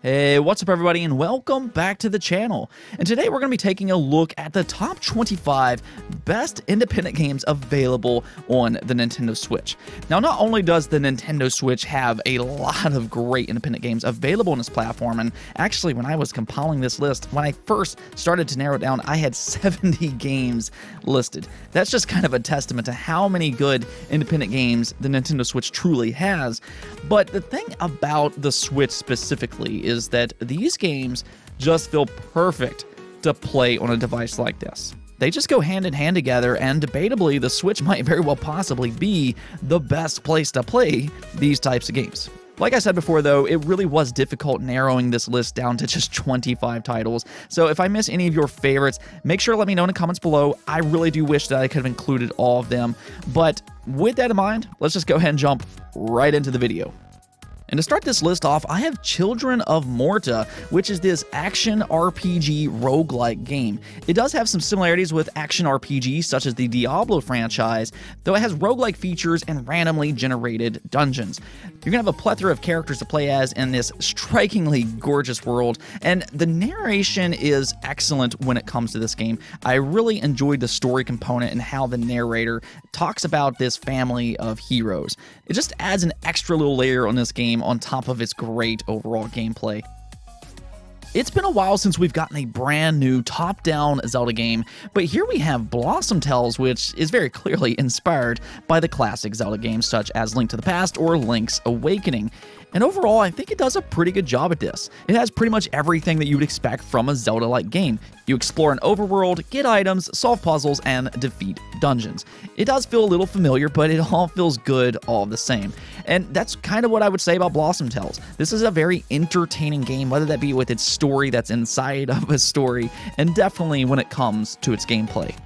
Hey, what's up everybody, and welcome back to the channel. And today we're going to be taking a look at the top 25 best independent games available on the Nintendo Switch. Now, not only does the Nintendo Switch have a lot of great independent games available on this platform, and actually when I was compiling this list, when I first started to narrow it down, I had 70 games listed. That's just kind of a testament to how many good independent games the Nintendo Switch truly has. But the thing about the Switch specifically is that these games just feel perfect to play on a device like this. They just go hand in hand together, and debatably, the Switch might very well possibly be the best place to play these types of games. Like I said before though, it really was difficult narrowing this list down to just 25 titles, so if I miss any of your favorites, make sure to let me know in the comments below. I really do wish that I could have included all of them, but with that in mind, let's just go ahead and jump right into the video. And to start this list off, I have Children of Morta, which is this action RPG roguelike game. It does have some similarities with action RPGs such as the Diablo franchise, though it has roguelike features and randomly generated dungeons. You're going to have a plethora of characters to play as in this strikingly gorgeous world, and the narration is excellent when it comes to this game. I really enjoyed the story component and how the narrator talks about this family of heroes. It just adds an extra little layer on this game on top of its great overall gameplay. It's been a while since we've gotten a brand new top-down Zelda game, but here we have Blossom Tales, which is very clearly inspired by the classic Zelda games such as Link to the Past or Link's Awakening. And overall, I think it does a pretty good job at this. It has pretty much everything that you would expect from a Zelda-like game. You explore an overworld, get items, solve puzzles, and defeat dungeons. It does feel a little familiar, but it all feels good all the same. And that's kind of what I would say about Blossom Tales. This is a very entertaining game, whether that be with its story that's inside of a story, and definitely when it comes to its gameplay.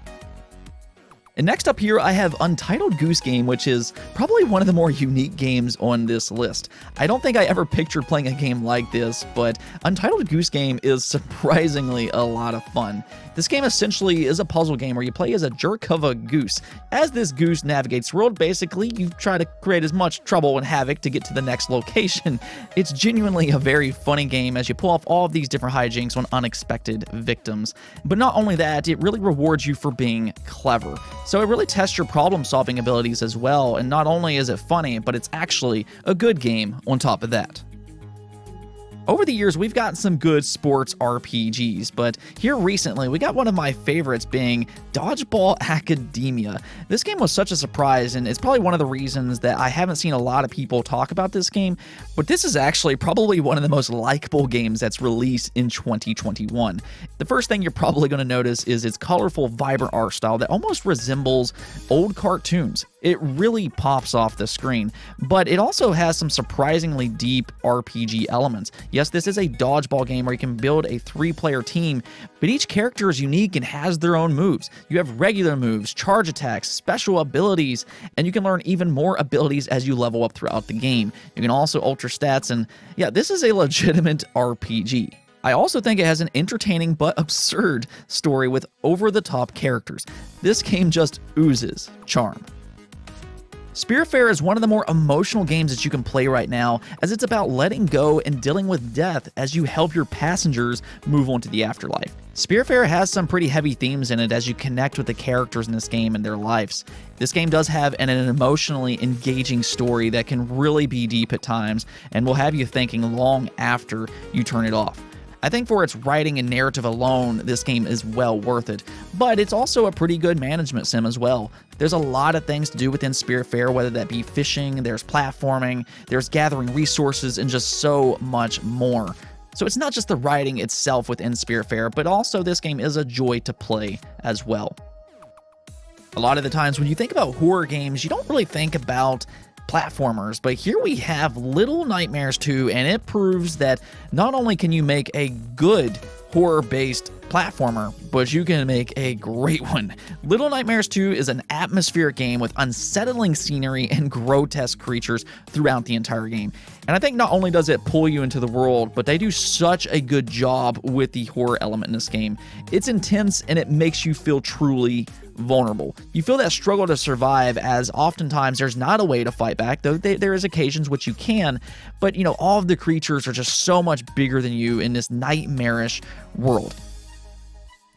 And next up here, I have Untitled Goose Game, which is probably one of the more unique games on this list. I don't think I ever pictured playing a game like this, but Untitled Goose Game is surprisingly a lot of fun. This game essentially is a puzzle game where you play as a jerk of a goose. As this goose navigates the world, basically, you try to create as much trouble and havoc to get to the next location. It's genuinely a very funny game as you pull off all of these different hijinks on unexpected victims. But not only that, it really rewards you for being clever. So it really tests your problem-solving abilities as well, and not only is it funny, but it's actually a good game on top of that. Over the years, we've gotten some good sports RPGs, but here recently, we got one of my favorites being Dodgeball Academia. This game was such a surprise, and it's probably one of the reasons that I haven't seen a lot of people talk about this game, but this is actually probably one of the most likable games that's released in 2021. The first thing you're probably going to notice is its colorful, vibrant art style that almost resembles old cartoons. It really pops off the screen, but it also has some surprisingly deep RPG elements. Yes, this is a dodgeball game where you can build a 3-player team, but each character is unique and has their own moves. You have regular moves, charge attacks, special abilities, and you can learn even more abilities as you level up throughout the game. You can also alter stats, and yeah, this is a legitimate RPG. I also think it has an entertaining but absurd story with over-the-top characters. This game just oozes charm. Spiritfarer is one of the more emotional games that you can play right now, as it's about letting go and dealing with death as you help your passengers move on to the afterlife. Spiritfarer has some pretty heavy themes in it as you connect with the characters in this game and their lives. This game does have an emotionally engaging story that can really be deep at times and will have you thinking long after you turn it off. I think for its writing and narrative alone, this game is well worth it, but it's also a pretty good management sim as well. There's a lot of things to do within Spiritfarer, whether that be fishing, there's platforming, there's gathering resources, and just so much more. So it's not just the writing itself within Spiritfarer, but also this game is a joy to play as well. A lot of the times when you think about horror games, you don't really think about platformers, but here we have Little Nightmares 2, and it proves that not only can you make a good horror-based platformer, but you can make a great one. Little Nightmares 2 is an atmospheric game with unsettling scenery and grotesque creatures throughout the entire game. And I think not only does it pull you into the world, but they do such a good job with the horror element in this game. It's intense and it makes you feel truly vulnerable. You feel that struggle to survive, as oftentimes there's not a way to fight back, though there is occasions which you can, but all of the creatures are just so much bigger than you in this nightmarish world.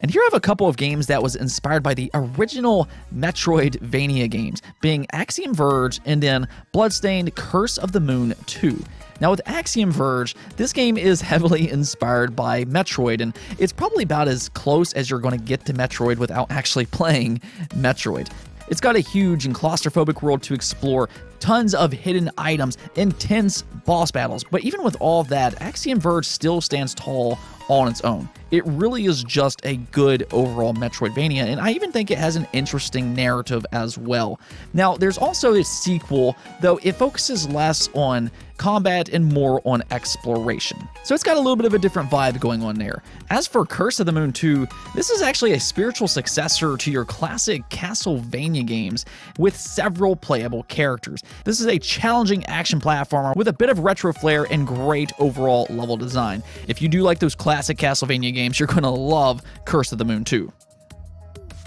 And here I have a couple of games that was inspired by the original Metroidvania games, being Axiom Verge and then Bloodstained Curse of the Moon 2. Now with Axiom Verge, this game is heavily inspired by Metroid, and it's probably about as close as you're going to get to Metroid without actually playing Metroid. It's got a huge and claustrophobic world to explore, tons of hidden items, intense boss battles, but even with all of that, Axiom Verge still stands tall on its own. It really is just a good overall Metroidvania, and I even think it has an interesting narrative as well. Now, there's also a sequel, though it focuses less on combat and more on exploration. So it's got a little bit of a different vibe going on there. As for Curse of the Moon 2, this is actually a spiritual successor to your classic Castlevania games with several playable characters. This is a challenging action platformer with a bit of retro flair and great overall level design. If you do like those classic Castlevania games, you're going to love Curse of the Moon 2.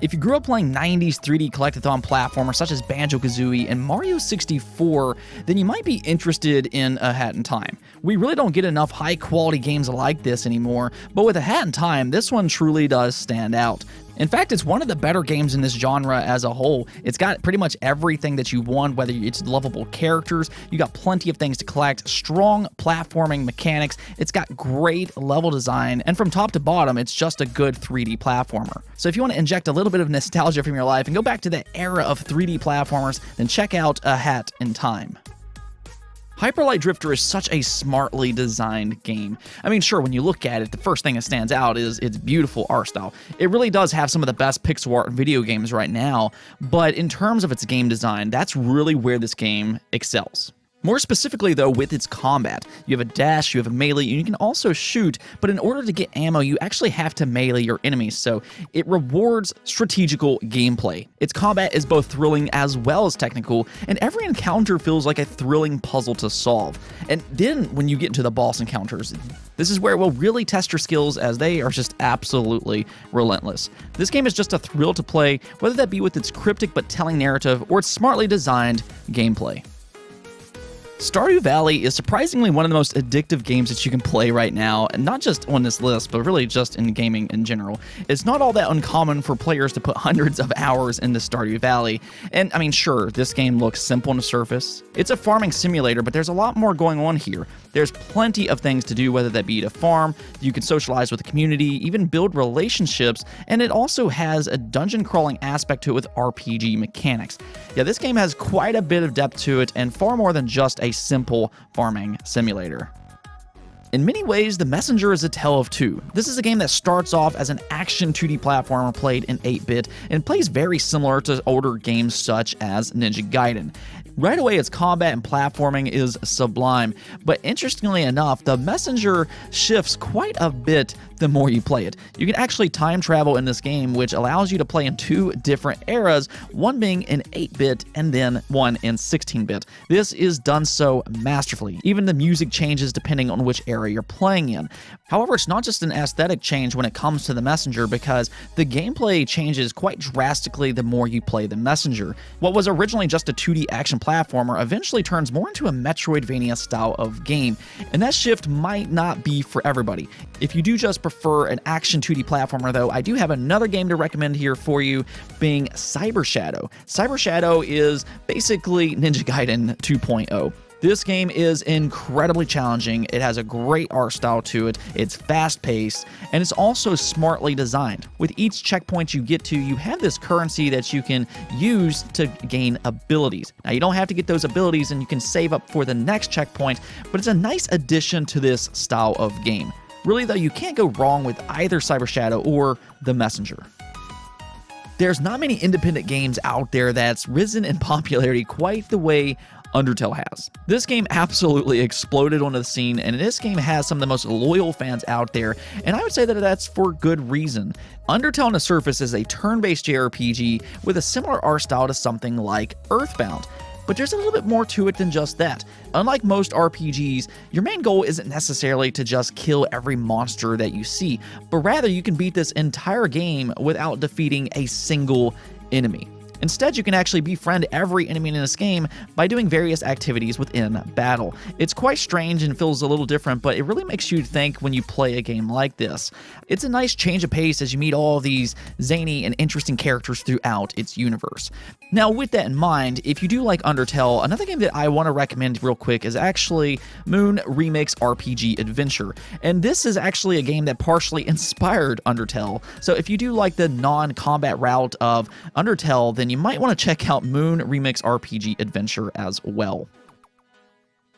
If you grew up playing 90s 3D collectathon platformers such as Banjo-Kazooie and Mario 64, then you might be interested in A Hat in Time. We really don't get enough high-quality games like this anymore, but with A Hat in Time, this one truly does stand out. In fact, it's one of the better games in this genre as a whole. It's got pretty much everything that you want, whether it's lovable characters, you got plenty of things to collect, strong platforming mechanics, it's got great level design, and from top to bottom, it's just a good 3D platformer. So if you want to inject a little bit of nostalgia from your life and go back to that era of 3D platformers, then check out A Hat in Time. Hyper Light Drifter is such a smartly designed game. I mean, sure, when you look at it, the first thing that stands out is its beautiful art style. It really does have some of the best pixel art video games right now, but in terms of its game design, that's really where this game excels. More specifically, though, with its combat. You have a dash, you have a melee, and you can also shoot, but in order to get ammo, you actually have to melee your enemies, so it rewards strategical gameplay. Its combat is both thrilling as well as technical, and every encounter feels like a thrilling puzzle to solve. And then, when you get into the boss encounters, this is where it will really test your skills, as they are just absolutely relentless. This game is just a thrill to play, whether that be with its cryptic but telling narrative or its smartly designed gameplay. Stardew Valley is surprisingly one of the most addictive games that you can play right now, and not just on this list, but really just in gaming in general. It's not all that uncommon for players to put hundreds of hours into Stardew Valley, and I mean, sure, this game looks simple on the surface. It's a farming simulator, but there's a lot more going on here. There's plenty of things to do, whether that be to farm, you can socialize with the community, even build relationships, and it also has a dungeon crawling aspect to it with RPG mechanics. Yeah, this game has quite a bit of depth to it, and far more than just a simple farming simulator. In many ways, The Messenger is a tale of two. This is a game that starts off as an action 2D platformer played in 8-bit and plays very similar to older games such as Ninja Gaiden. Right away, its combat and platforming is sublime, but interestingly enough, The Messenger shifts quite a bit the more you play it. You can actually time travel in this game, which allows you to play in two different eras, one being in 8-bit and then one in 16-bit. This is done so masterfully. Even the music changes depending on which era you're playing in. However, it's not just an aesthetic change when it comes to The Messenger, because the gameplay changes quite drastically the more you play The Messenger. What was originally just a 2D action platformer eventually turns more into a Metroidvania style of game, and that shift might not be for everybody. If you do just prefer an action 2D platformer, though, I do have another game to recommend here for you, being Cyber Shadow. Cyber Shadow is basically Ninja Gaiden 2.0. This game is incredibly challenging, it has a great art style to it, it's fast-paced, and it's also smartly designed. With each checkpoint you get to, you have this currency that you can use to gain abilities. Now, you don't have to get those abilities and you can save up for the next checkpoint, but it's a nice addition to this style of game. Really, though, you can't go wrong with either Cyber Shadow or The Messenger. There's not many independent games out there that's risen in popularity quite the way Undertale has. This game absolutely exploded onto the scene, and this game has some of the most loyal fans out there, and I would say that that's for good reason. Undertale on the surface is a turn-based JRPG with a similar art style to something like Earthbound. But there's a little bit more to it than just that. Unlike most RPGs, your main goal isn't necessarily to just kill every monster that you see, but rather you can beat this entire game without defeating a single enemy. Instead, you can actually befriend every enemy in this game by doing various activities within battle. It's quite strange and feels a little different, but it really makes you think when you play a game like this. It's a nice change of pace as you meet all of these zany and interesting characters throughout its universe. Now, with that in mind, if you do like Undertale, another game that I want to recommend real quick is actually Moon Remix RPG Adventure. And this is actually a game that partially inspired Undertale. So if you do like the non-combat route of Undertale, then you might want to check out Moon Remix RPG Adventure as well.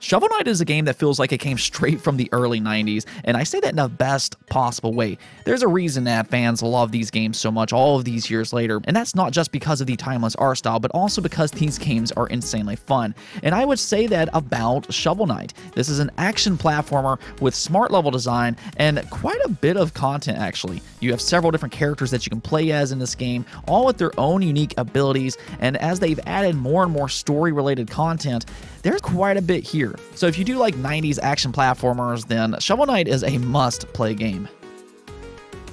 Shovel Knight is a game that feels like it came straight from the early 90s, and I say that in the best possible way. There's a reason that fans love these games so much all of these years later, and that's not just because of the timeless art style, but also because these games are insanely fun. And I would say that about Shovel Knight. This is an action platformer with smart level design and quite a bit of content, actually. You have several different characters that you can play as in this game, all with their own unique abilities, and as they've added more and more story-related content, there's quite a bit here. So if you do like 90s action platformers, then Shovel Knight is a must-play game.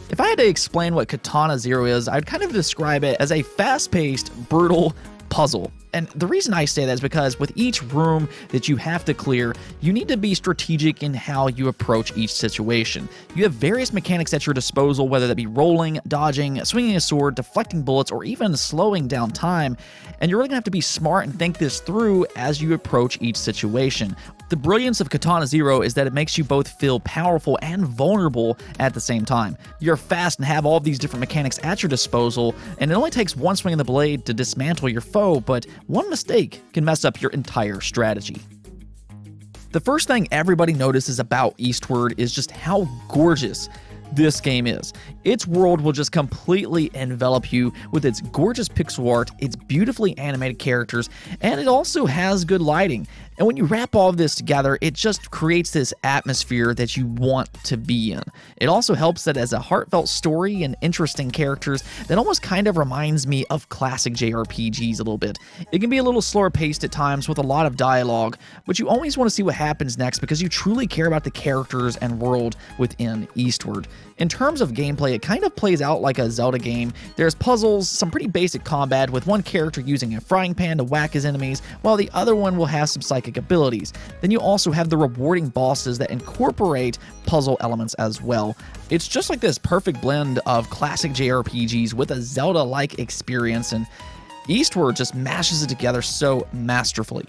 If I had to explain what Katana Zero is, I'd kind of describe it as a fast-paced, brutal puzzle. And the reason I say that is because with each room that you have to clear, you need to be strategic in how you approach each situation. You have various mechanics at your disposal, whether that be rolling, dodging, swinging a sword, deflecting bullets, or even slowing down time. And you're really going to have to be smart and think this through as you approach each situation. The brilliance of Katana Zero is that it makes you both feel powerful and vulnerable at the same time. You're fast and have all of these different mechanics at your disposal, and it only takes one swing of the blade to dismantle your foe, but one mistake can mess up your entire strategy. The first thing everybody notices about Eastward is just how gorgeous this game is. Its world will just completely envelop you with its gorgeous pixel art, its beautifully animated characters, and it also has good lighting. And when you wrap all of this together, it just creates this atmosphere that you want to be in. It also helps that it has a heartfelt story and interesting characters that almost kind of reminds me of classic JRPGs a little bit. It can be a little slower paced at times with a lot of dialogue, but you always want to see what happens next because you truly care about the characters and world within Eastward. In terms of gameplay, it kind of plays out like a Zelda game. There's puzzles, some pretty basic combat with one character using a frying pan to whack his enemies, while the other one will have some psychic abilities. Then you also have the rewarding bosses that incorporate puzzle elements as well. It's just like this perfect blend of classic JRPGs with a Zelda-like experience, and Eastward just mashes it together so masterfully.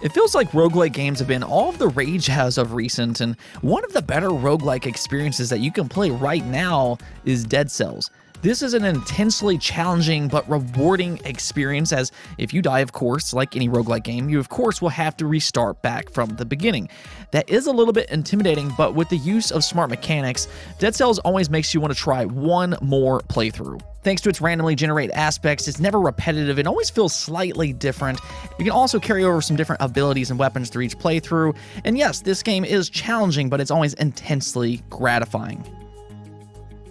It feels like roguelike games have been all of the rage as of recent, and one of the better roguelike experiences that you can play right now is Dead Cells. This is an intensely challenging but rewarding experience, as if you die, of course, like any roguelike game, you of course will have to restart back from the beginning. That is a little bit intimidating, but with the use of smart mechanics, Dead Cells always makes you want to try one more playthrough. Thanks to its randomly generated aspects, it's never repetitive and always feels slightly different. You can also carry over some different abilities and weapons through each playthrough, and yes, this game is challenging, but it's always intensely gratifying.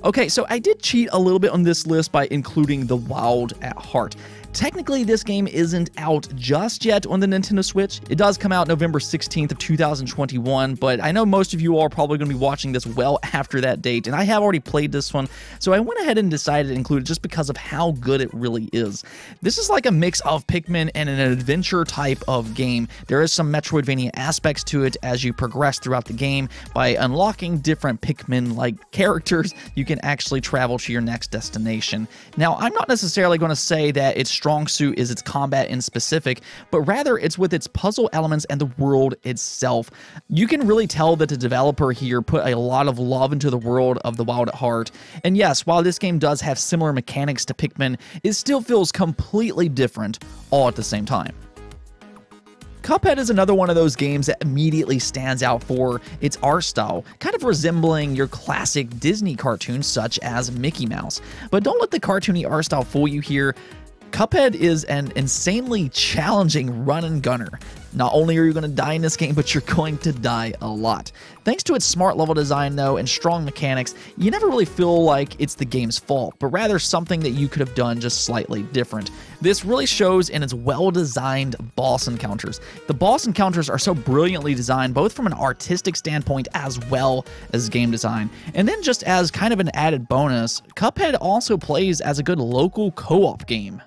Okay, so I did cheat a little bit on this list by including The Wild at Heart. Technically, this game isn't out just yet on the Nintendo Switch. It does come out November 16th of 2021, but I know most of you all are probably going to be watching this well after that date, and I have already played this one, so I went ahead and decided to include it just because of how good it really is. This is like a mix of Pikmin and an adventure type of game. There is some Metroidvania aspects to it as you progress throughout the game. By unlocking different Pikmin-like characters, you can actually travel to your next destination. Now, I'm not necessarily going to say that its strong suit is its combat in specific, but rather it's with its puzzle elements and the world itself. You can really tell that the developer here put a lot of love into the world of The Wild at Heart. And yes, while this game does have similar mechanics to Pikmin, it still feels completely different all at the same time. Cuphead is another one of those games that immediately stands out for its art style, kind of resembling your classic Disney cartoons such as Mickey Mouse. But don't let the cartoony art style fool you here. Cuphead is an insanely challenging run and gunner. Not only are you going to die in this game, but you're going to die a lot. Thanks to its smart level design, though, and strong mechanics, you never really feel like it's the game's fault, but rather something that you could have done just slightly different. This really shows in its well-designed boss encounters. The boss encounters are so brilliantly designed, both from an artistic standpoint as well as game design. And then just as kind of an added bonus, Cuphead also plays as a good local co-op game.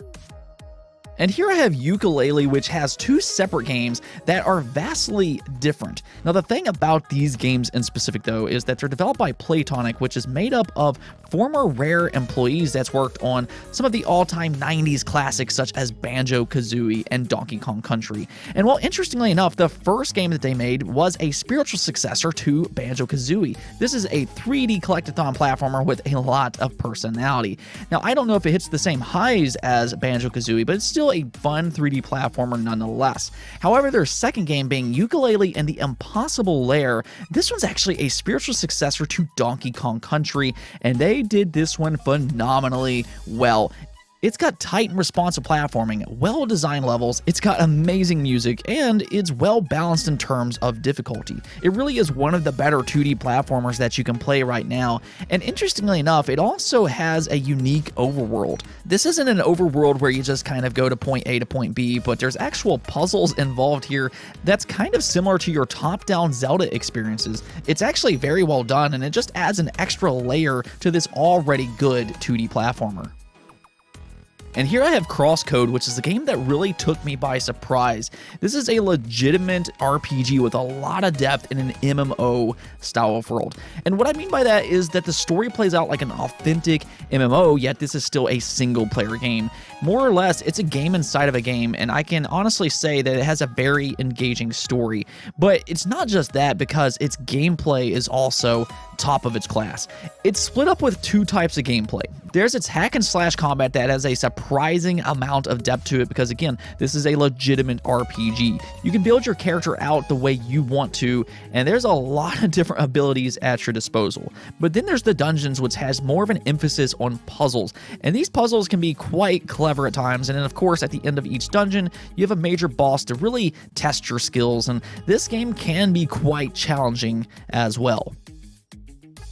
And here I have Yooka-Laylee, which has two separate games that are vastly different. Now, the thing about these games in specific, though, is that they're developed by Playtonic, which is made up of former Rare employees that's worked on some of the all-time 90s classics such as Banjo-Kazooie and Donkey Kong Country. And well, interestingly enough, the first game that they made was a spiritual successor to Banjo-Kazooie. This is a 3D collectathon platformer with a lot of personality. Now, I don't know if it hits the same highs as Banjo-Kazooie, but it's still a fun 3D platformer nonetheless. However, their second game, being Yooka-Laylee and the Impossible Lair, this one's actually a spiritual successor to Donkey Kong Country, and they did this one phenomenally well. It's got tight and responsive platforming, well-designed levels, it's got amazing music, and it's well-balanced in terms of difficulty. It really is one of the better 2D platformers that you can play right now, and interestingly enough, it also has a unique overworld. This isn't an overworld where you just kind of go to point A to point B, but there's actual puzzles involved here that's kind of similar to your top-down Zelda experiences. It's actually very well done, and it just adds an extra layer to this already good 2D platformer. And here I have Crosscode, which is a game that really took me by surprise. This is a legitimate RPG with a lot of depth in an MMO style of world. And what I mean by that is that the story plays out like an authentic MMO, yet this is still a single player game. More or less, it's a game inside of a game, and I can honestly say that it has a very engaging story. But it's not just that, because its gameplay is also top of its class. It's split up with two types of gameplay. There's its hack and slash combat that has a surprising amount of depth to it because, again, this is a legitimate RPG. You can build your character out the way you want to, and there's a lot of different abilities at your disposal. But then there's the dungeons, which has more of an emphasis on puzzles, and these puzzles can be quite clever at times. And then, of course, at the end of each dungeon, you have a major boss to really test your skills, and this game can be quite challenging as well.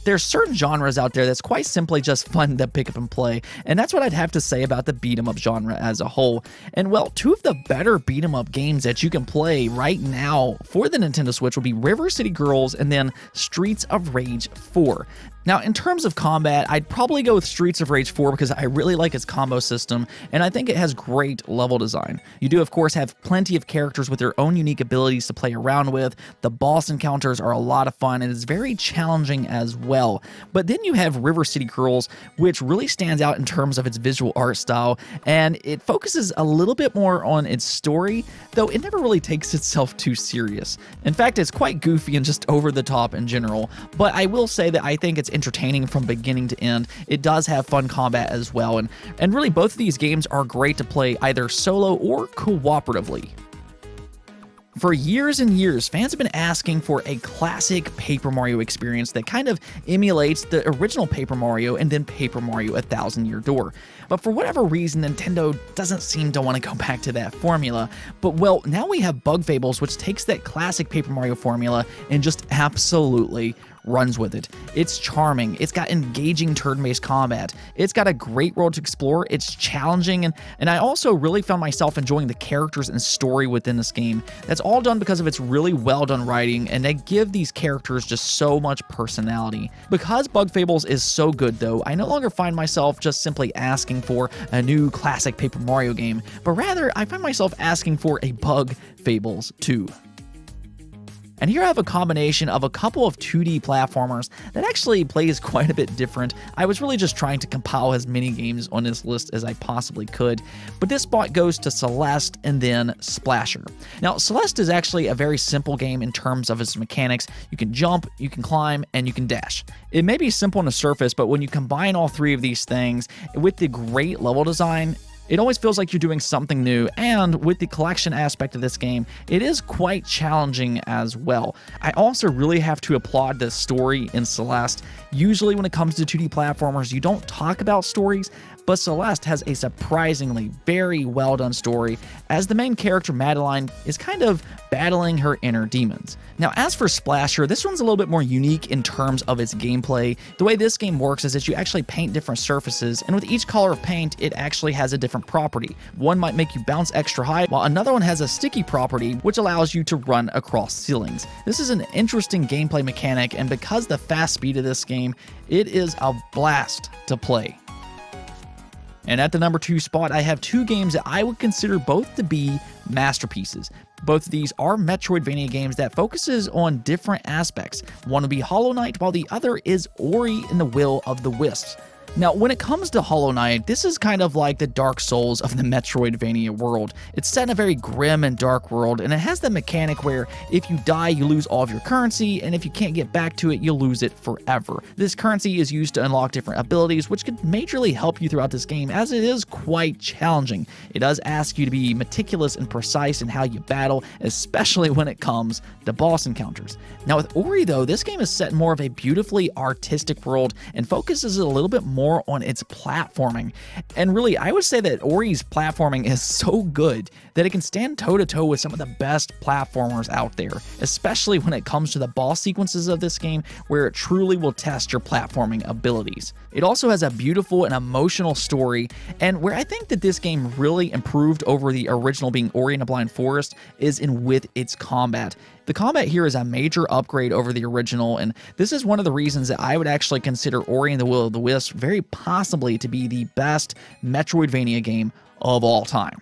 There's certain genres out there that's quite simply just fun to pick up and play, and that's what I'd have to say about the beat-em-up genre as a whole. And well, two of the better beat-em-up games that you can play right now for the Nintendo Switch will be River City Girls and then Streets of Rage 4. Now, in terms of combat, I'd probably go with Streets of Rage 4 because I really like its combo system, and I think it has great level design. You do, of course, have plenty of characters with their own unique abilities to play around with. The boss encounters are a lot of fun, and it's very challenging as well. But then you have River City Girls, which really stands out in terms of its visual art style, and it focuses a little bit more on its story, though it never really takes itself too serious. In fact, it's quite goofy and just over the top in general, but I will say that I think it's entertaining from beginning to end. It does have fun combat as well, and really both of these games are great to play either solo or cooperatively. For years and years, fans have been asking for a classic Paper Mario experience that kind of emulates the original Paper Mario and then Paper Mario: A Thousand Year Door. But for whatever reason, Nintendo doesn't seem to want to go back to that formula. But well, now we have Bug Fables, which takes that classic Paper Mario formula and just absolutely runs with it. It's charming, it's got engaging turn-based combat, it's got a great world to explore, it's challenging, and I also really found myself enjoying the characters and story within this game. That's all done because of its really well done writing, and they give these characters just so much personality. Because Bug Fables is so good though, I no longer find myself just simply asking for a new classic Paper Mario game, but rather I find myself asking for a Bug Fables 2. And here I have a combination of a couple of 2D platformers that actually plays quite a bit different. I was really just trying to compile as many games on this list as I possibly could, but this spot goes to Celeste and then Splasher. Now, Celeste is actually a very simple game in terms of its mechanics. You can jump, you can climb, and you can dash. It may be simple on the surface, but when you combine all three of these things with the great level design, it always feels like you're doing something new, and with the collection aspect of this game, it is quite challenging as well. I also really have to applaud the story in Celeste. Usually when it comes to 2D platformers, you don't talk about stories, but Celeste has a surprisingly very well done story, as the main character Madeline is kind of battling her inner demons. Now, as for Splasher, this one's a little bit more unique in terms of its gameplay. The way this game works is that you actually paint different surfaces, and with each color of paint, it actually has a different property. One might make you bounce extra high, while another one has a sticky property, which allows you to run across ceilings. This is an interesting gameplay mechanic, and because the fast speed of this game, it is a blast to play. And at the number 2 spot, I have 2 games that I would consider both to be masterpieces. Both of these are Metroidvania games that focuses on different aspects. One would be Hollow Knight, while the other is Ori and the Will of the Wisps. Now, when it comes to Hollow Knight, this is kind of like the Dark Souls of the Metroidvania world. It's set in a very grim and dark world, and it has the mechanic where if you die, you lose all of your currency, and if you can't get back to it, you'll lose it forever. This currency is used to unlock different abilities, which could majorly help you throughout this game, as it is quite challenging. It does ask you to be meticulous and precise in how you battle, especially when it comes to boss encounters. Now, with Ori, though, this game is set in more of a beautifully artistic world and focuses a little bit more on its platforming. And really, I would say that Ori's platforming is so good that it can stand toe-to-toe with some of the best platformers out there, especially when it comes to the boss sequences of this game, where it truly will test your platforming abilities. It also has a beautiful and emotional story, and where I think that this game really improved over the original being Ori and the Blind Forest is with its combat. The combat here is a major upgrade over the original, and this is one of the reasons that I would actually consider Ori and the Will of the Wisps very possibly to be the best Metroidvania game of all time.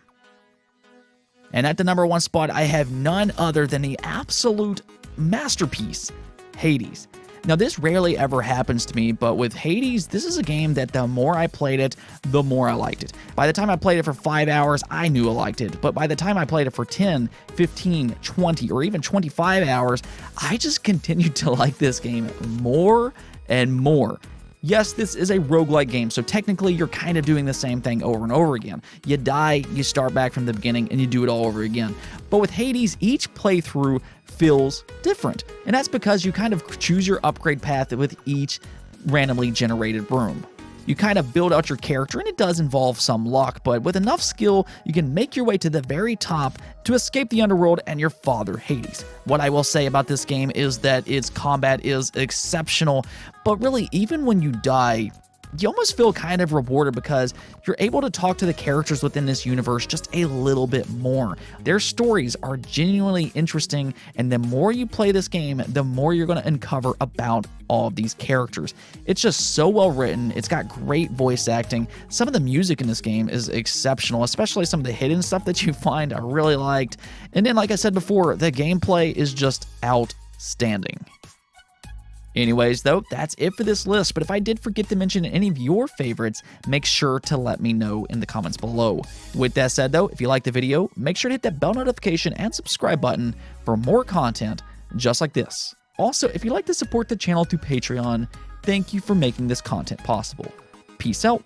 And at the number 1 spot, I have none other than the absolute masterpiece, Hades. Now, this rarely ever happens to me, but with Hades, this is a game that the more I played it, the more I liked it. By the time I played it for 5 hours, I knew I liked it, but by the time I played it for 10, 15, 20, or even 25 hours, I just continued to like this game more and more. Yes, this is a roguelike game, so technically you're kind of doing the same thing over and over again. You die, you start back from the beginning, and you do it all over again. But with Hades, each playthrough feels different, and that's because you kind of choose your upgrade path with each randomly generated room. You kind of build out your character, and it does involve some luck, but with enough skill, you can make your way to the very top to escape the underworld and your father, Hades. What I will say about this game is that its combat is exceptional, but really, even when you die, you almost feel kind of rewarded because you're able to talk to the characters within this universe just a little bit more. Their stories are genuinely interesting, and the more you play this game, the more you're going to uncover about all of these characters. It's just so well written. It's got great voice acting. Some of the music in this game is exceptional, especially some of the hidden stuff that you find I really liked. And then, like I said before, the gameplay is just outstanding. Anyways, though, that's it for this list, but if I did forget to mention any of your favorites, make sure to let me know in the comments below. With that said, though, if you liked the video, make sure to hit that bell notification and subscribe button for more content just like this. Also, if you'd like to support the channel through Patreon, thank you for making this content possible. Peace out.